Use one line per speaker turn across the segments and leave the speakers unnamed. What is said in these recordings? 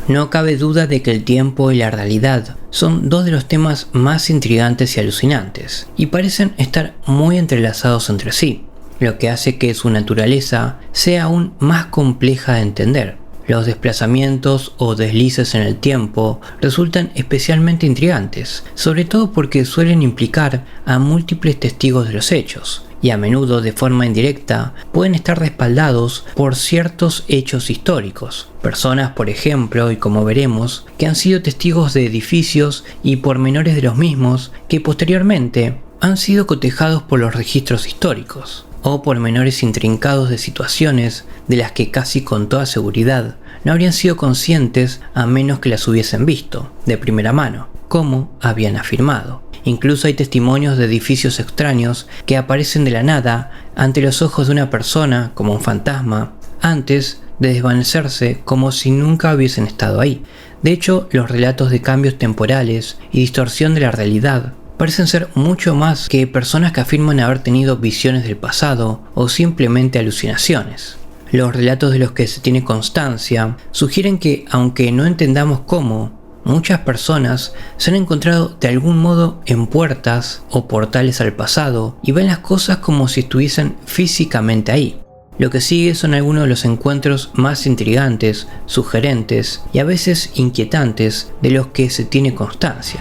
No cabe duda de que el tiempo y la realidad son dos de los temas más intrigantes y alucinantes, y parecen estar muy entrelazados entre sí, lo que hace que su naturaleza sea aún más compleja de entender. Los desplazamientos o deslices en el tiempo resultan especialmente intrigantes, sobre todo porque suelen implicar a múltiples testigos de los hechos, y a menudo de forma indirecta pueden estar respaldados por ciertos hechos históricos. Personas, por ejemplo, y como veremos, que han sido testigos de edificios y pormenores de los mismos que posteriormente han sido cotejados por los registros históricos, o pormenores intrincados de situaciones de las que casi con toda seguridad no habrían sido conscientes a menos que las hubiesen visto de primera mano, como habían afirmado. Incluso hay testimonios de edificios extraños que aparecen de la nada ante los ojos de una persona como un fantasma, antes de desvanecerse como si nunca hubiesen estado ahí. De hecho, los relatos de cambios temporales y distorsión de la realidad parecen ser mucho más que personas que afirman haber tenido visiones del pasado o simplemente alucinaciones. Los relatos de los que se tiene constancia sugieren que, aunque no entendamos cómo, muchas personas se han encontrado de algún modo en puertas o portales al pasado y ven las cosas como si estuviesen físicamente ahí. Lo que sigue son algunos de los encuentros más intrigantes, sugerentes y a veces inquietantes de los que se tiene constancia.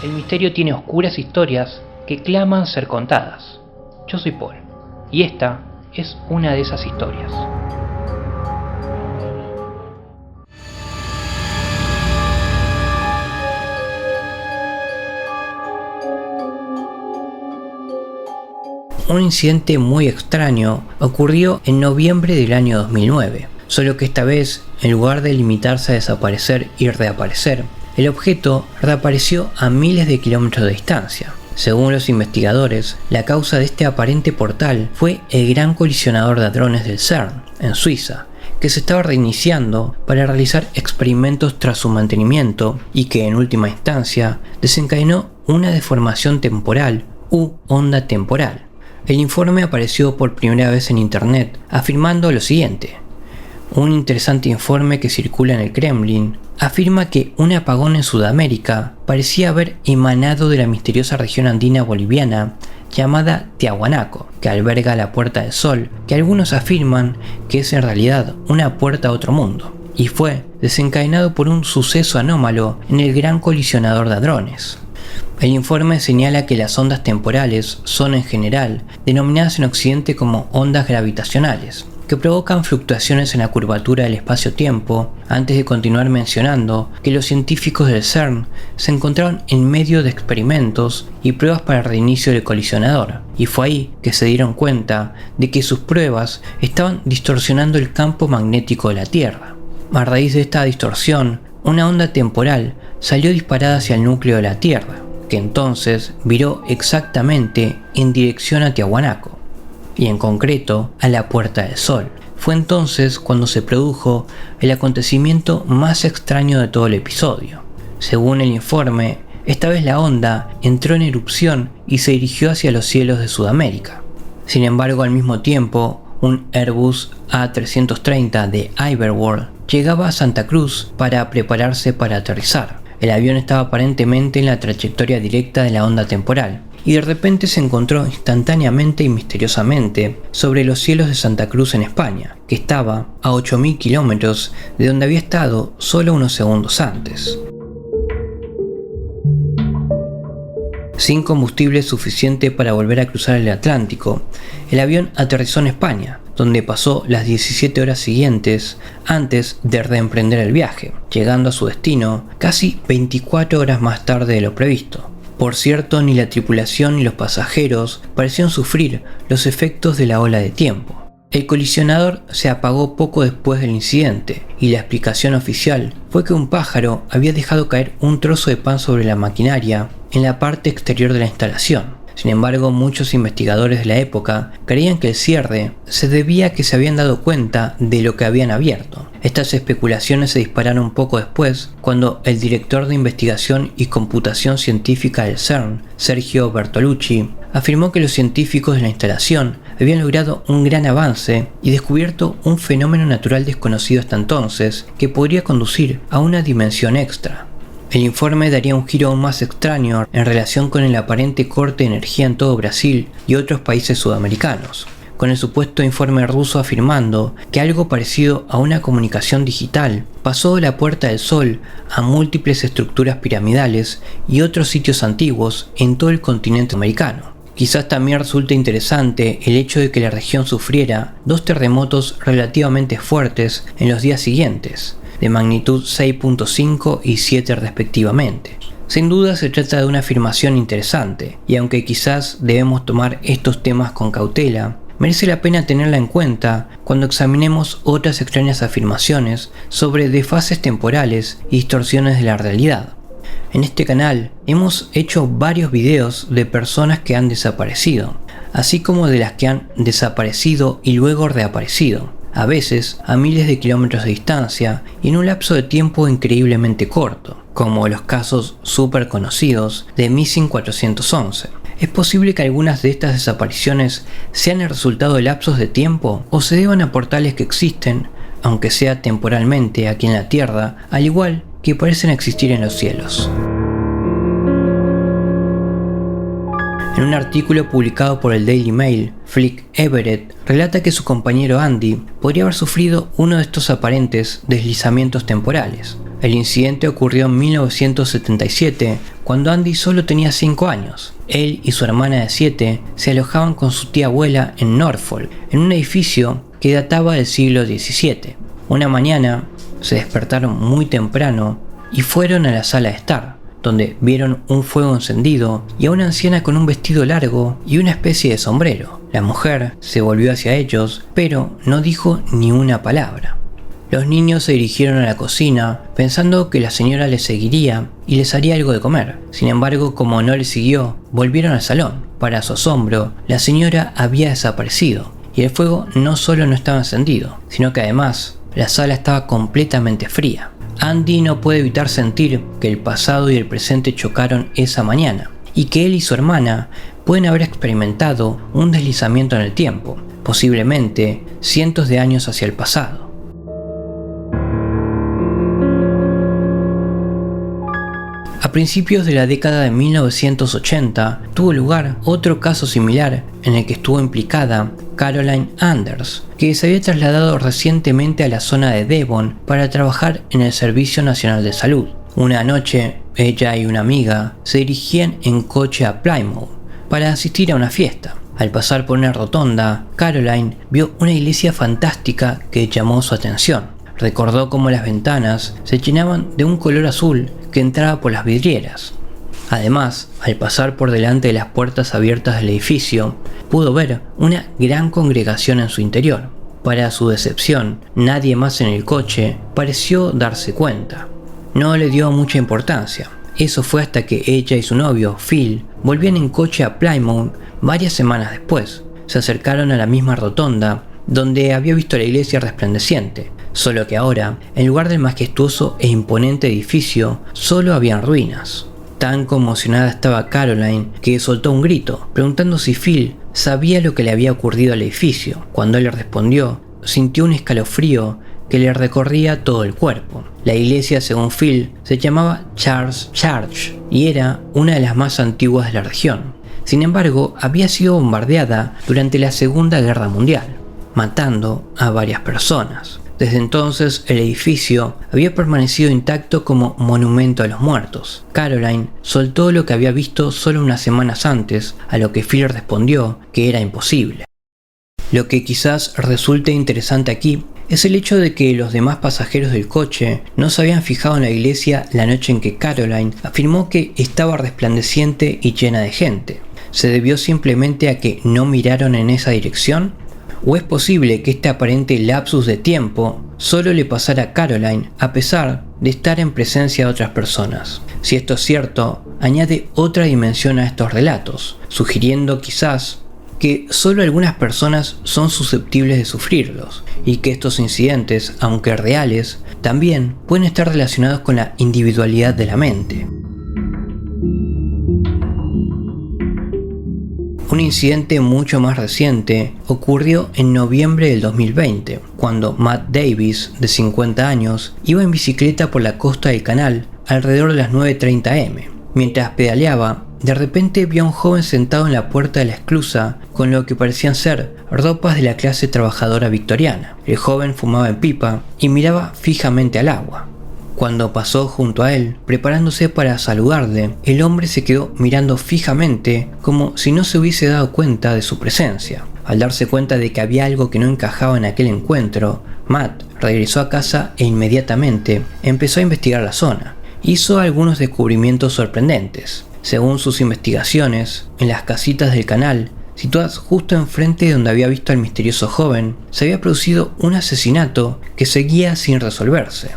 El misterio tiene oscuras historias que claman ser contadas. Yo soy Paul, y esta es una de esas historias. Un incidente muy extraño ocurrió en noviembre del año 2009, solo que esta vez, en lugar de limitarse a desaparecer y reaparecer, el objeto reapareció a miles de kilómetros de distancia. Según los investigadores, la causa de este aparente portal fue el Gran Colisionador de Hadrones del CERN, en Suiza, que se estaba reiniciando para realizar experimentos tras su mantenimiento y que en última instancia desencadenó una deformación temporal u onda temporal. El informe apareció por primera vez en internet afirmando lo siguiente. Un interesante informe que circula en el Kremlin afirma que un apagón en Sudamérica parecía haber emanado de la misteriosa región andina boliviana llamada Tiahuanaco, que alberga la Puerta del Sol, que algunos afirman que es en realidad una puerta a otro mundo, y fue desencadenado por un suceso anómalo en el Gran Colisionador de Hadrones. El informe señala que las ondas temporales son en general denominadas en Occidente como ondas gravitacionales, que provocan fluctuaciones en la curvatura del espacio-tiempo, antes de continuar mencionando que los científicos del CERN se encontraron en medio de experimentos y pruebas para el reinicio del colisionador, y fue ahí que se dieron cuenta de que sus pruebas estaban distorsionando el campo magnético de la Tierra. A raíz de esta distorsión, una onda temporal salió disparada hacia el núcleo de la Tierra, que entonces viró exactamente en dirección a Tiahuanaco, y en concreto a la Puerta del Sol. Fue entonces cuando se produjo el acontecimiento más extraño de todo el episodio. Según el informe, esta vez la onda entró en erupción y se dirigió hacia los cielos de Sudamérica. Sin embargo, al mismo tiempo, un Airbus A330 de Iberworld llegaba a Santa Cruz para prepararse para aterrizar. El avión estaba aparentemente en la trayectoria directa de la onda temporal, y de repente se encontró instantáneamente y misteriosamente sobre los cielos de Santa Cruz en España, que estaba a 8.000 kilómetros de donde había estado solo unos segundos antes. Sin combustible suficiente para volver a cruzar el Atlántico, el avión aterrizó en España, donde pasó las 17 horas siguientes antes de reemprender el viaje, llegando a su destino casi 24 horas más tarde de lo previsto. Por cierto, ni la tripulación ni los pasajeros parecían sufrir los efectos de la ola de tiempo. El colisionador se apagó poco después del incidente, y la explicación oficial fue que un pájaro había dejado caer un trozo de pan sobre la maquinaria en la parte exterior de la instalación. Sin embargo, muchos investigadores de la época creían que el cierre se debía a que se habían dado cuenta de lo que habían abierto. Estas especulaciones se dispararon poco después, cuando el director de investigación y computación científica del CERN, Sergio Bertolucci, afirmó que los científicos de la instalación habían logrado un gran avance y descubierto un fenómeno natural desconocido hasta entonces que podría conducir a una dimensión extra. El informe daría un giro aún más extraño en relación con el aparente corte de energía en todo Brasil y otros países sudamericanos, con el supuesto informe ruso afirmando que algo parecido a una comunicación digital pasó de la Puerta del Sol a múltiples estructuras piramidales y otros sitios antiguos en todo el continente americano. Quizás también resulte interesante el hecho de que la región sufriera 2 terremotos relativamente fuertes en los días siguientes, de magnitud 6.5 y 7 respectivamente. Sin duda se trata de una afirmación interesante, y aunque quizás debemos tomar estos temas con cautela, merece la pena tenerla en cuenta cuando examinemos otras extrañas afirmaciones sobre desfases temporales y distorsiones de la realidad. En este canal hemos hecho varios videos de personas que han desaparecido, así como de las que han desaparecido y luego reaparecido, a veces a miles de kilómetros de distancia y en un lapso de tiempo increíblemente corto, como los casos súper conocidos de Missing 411. Es posible que algunas de estas desapariciones sean el resultado de lapsos de tiempo o se deban a portales que existen, aunque sea temporalmente aquí en la Tierra, al igual que parecen existir en los cielos. En un artículo publicado por el Daily Mail, Flick Everett relata que su compañero Andy podría haber sufrido uno de estos aparentes deslizamientos temporales. El incidente ocurrió en 1977, cuando Andy solo tenía 5 años. Él y su hermana de 7 se alojaban con su tía abuela en Norfolk, en un edificio que databa del siglo XVII. Una mañana se despertaron muy temprano y fueron a la sala de estar, donde vieron un fuego encendido y a una anciana con un vestido largo y una especie de sombrero. La mujer se volvió hacia ellos, pero no dijo ni una palabra. Los niños se dirigieron a la cocina, pensando que la señora les seguiría y les haría algo de comer. Sin embargo, como no les siguió, volvieron al salón. Para su asombro, la señora había desaparecido, y el fuego no solo no estaba encendido, sino que además, la sala estaba completamente fría. Andy no puede evitar sentir que el pasado y el presente chocaron esa mañana, y que él y su hermana pueden haber experimentado un deslizamiento en el tiempo, posiblemente cientos de años hacia el pasado. A principios de la década de 1980 tuvo lugar otro caso similar en el que estuvo implicada Caroline Anders, que se había trasladado recientemente a la zona de Devon para trabajar en el Servicio Nacional de Salud. Una noche, ella y una amiga se dirigían en coche a Plymouth para asistir a una fiesta. Al pasar por una rotonda, Caroline vio una iglesia fantástica que llamó su atención. Recordó cómo las ventanas se llenaban de un color azul que entraba por las vidrieras. Además, al pasar por delante de las puertas abiertas del edificio, pudo ver una gran congregación en su interior. Para su decepción, nadie más en el coche pareció darse cuenta. No le dio mucha importancia. Eso fue hasta que ella y su novio, Phil, volvían en coche a Plymouth varias semanas después. Se acercaron a la misma rotonda donde había visto la iglesia resplandeciente, solo que ahora, en lugar del majestuoso e imponente edificio, solo habían ruinas. Tan conmocionada estaba Caroline que soltó un grito, preguntando si Phil sabía lo que le había ocurrido al edificio. Cuando él le respondió, sintió un escalofrío que le recorría todo el cuerpo. La iglesia, según Phil, se llamaba Charles Church y era una de las más antiguas de la región. Sin embargo, había sido bombardeada durante la Segunda Guerra Mundial, matando a varias personas. Desde entonces, el edificio había permanecido intacto como monumento a los muertos. Caroline soltó lo que había visto solo unas semanas antes, a lo que Phil respondió que era imposible. Lo que quizás resulte interesante aquí es el hecho de que los demás pasajeros del coche no se habían fijado en la iglesia la noche en que Caroline afirmó que estaba resplandeciente y llena de gente. ¿Se debió simplemente a que no miraron en esa dirección? ¿O es posible que este aparente lapsus de tiempo solo le pasara a Caroline a pesar de estar en presencia de otras personas? Si esto es cierto, añade otra dimensión a estos relatos, sugiriendo quizás que solo algunas personas son susceptibles de sufrirlos, y que estos incidentes, aunque reales, también pueden estar relacionados con la individualidad de la mente. Un incidente mucho más reciente ocurrió en noviembre del 2020, cuando Matt Davis, de 50 años, iba en bicicleta por la costa del canal alrededor de las 9:30 am. Mientras pedaleaba, de repente vio a un joven sentado en la puerta de la esclusa con lo que parecían ser ropas de la clase trabajadora victoriana. El joven fumaba en pipa y miraba fijamente al agua. Cuando pasó junto a él, preparándose para saludarle, el hombre se quedó mirando fijamente como si no se hubiese dado cuenta de su presencia. Al darse cuenta de que había algo que no encajaba en aquel encuentro, Matt regresó a casa e inmediatamente empezó a investigar la zona. Hizo algunos descubrimientos sorprendentes. Según sus investigaciones, en las casitas del canal, situadas justo enfrente de donde había visto al misterioso joven, se había producido un asesinato que seguía sin resolverse.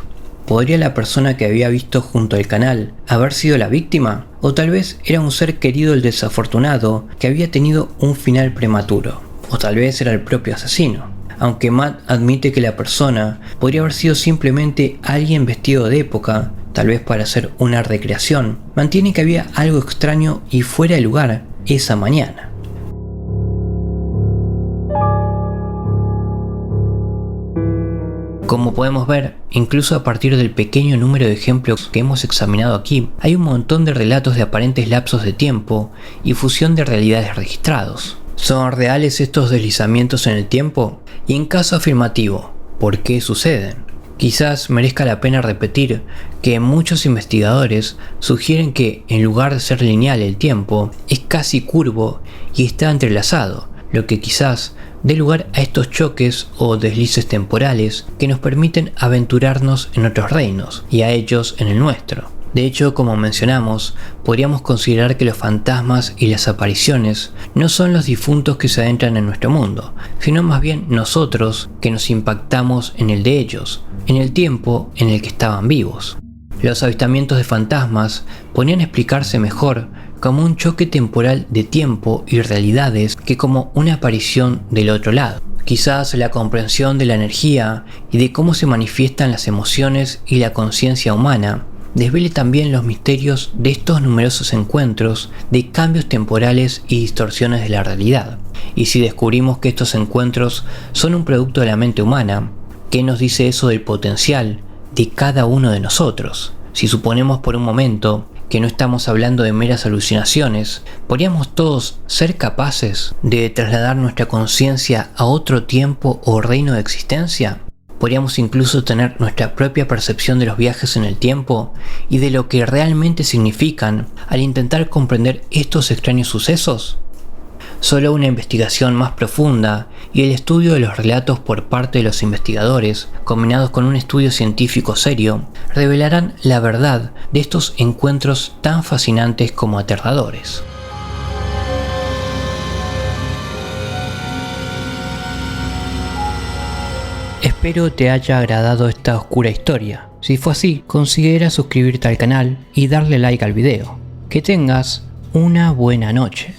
¿Podría la persona que había visto junto al canal haber sido la víctima? ¿O tal vez era un ser querido el desafortunado que había tenido un final prematuro? ¿O tal vez era el propio asesino? Aunque Matt admite que la persona podría haber sido simplemente alguien vestido de época, tal vez para hacer una recreación, mantiene que había algo extraño y fuera de lugar esa mañana. Como podemos ver, incluso a partir del pequeño número de ejemplos que hemos examinado aquí, hay un montón de relatos de aparentes lapsos de tiempo y fusión de realidades registrados. ¿Son reales estos deslizamientos en el tiempo? Y en caso afirmativo, ¿por qué suceden? Quizás merezca la pena repetir que muchos investigadores sugieren que, en lugar de ser lineal el tiempo, es casi curvo y está entrelazado, lo que quizás dé lugar a estos choques o deslices temporales que nos permiten aventurarnos en otros reinos y a ellos en el nuestro. De hecho, como mencionamos, podríamos considerar que los fantasmas y las apariciones no son los difuntos que se adentran en nuestro mundo, sino más bien nosotros que nos impactamos en el de ellos, en el tiempo en el que estaban vivos. Los avistamientos de fantasmas podrían explicarse mejor como un choque temporal de tiempo y realidades que como una aparición del otro lado. Quizás la comprensión de la energía y de cómo se manifiestan las emociones y la conciencia humana desvele también los misterios de estos numerosos encuentros de cambios temporales y distorsiones de la realidad. Y si descubrimos que estos encuentros son un producto de la mente humana, ¿qué nos dice eso del potencial de cada uno de nosotros? Si suponemos por un momento que no estamos hablando de meras alucinaciones, ¿podríamos todos ser capaces de trasladar nuestra conciencia a otro tiempo o reino de existencia? ¿Podríamos incluso tener nuestra propia percepción de los viajes en el tiempo y de lo que realmente significan al intentar comprender estos extraños sucesos? Solo una investigación más profunda y el estudio de los relatos por parte de los investigadores, combinados con un estudio científico serio, revelarán la verdad de estos encuentros tan fascinantes como aterradores. Espero te haya agradado esta oscura historia. Si fue así, considera suscribirte al canal y darle like al video. Que tengas una buena noche.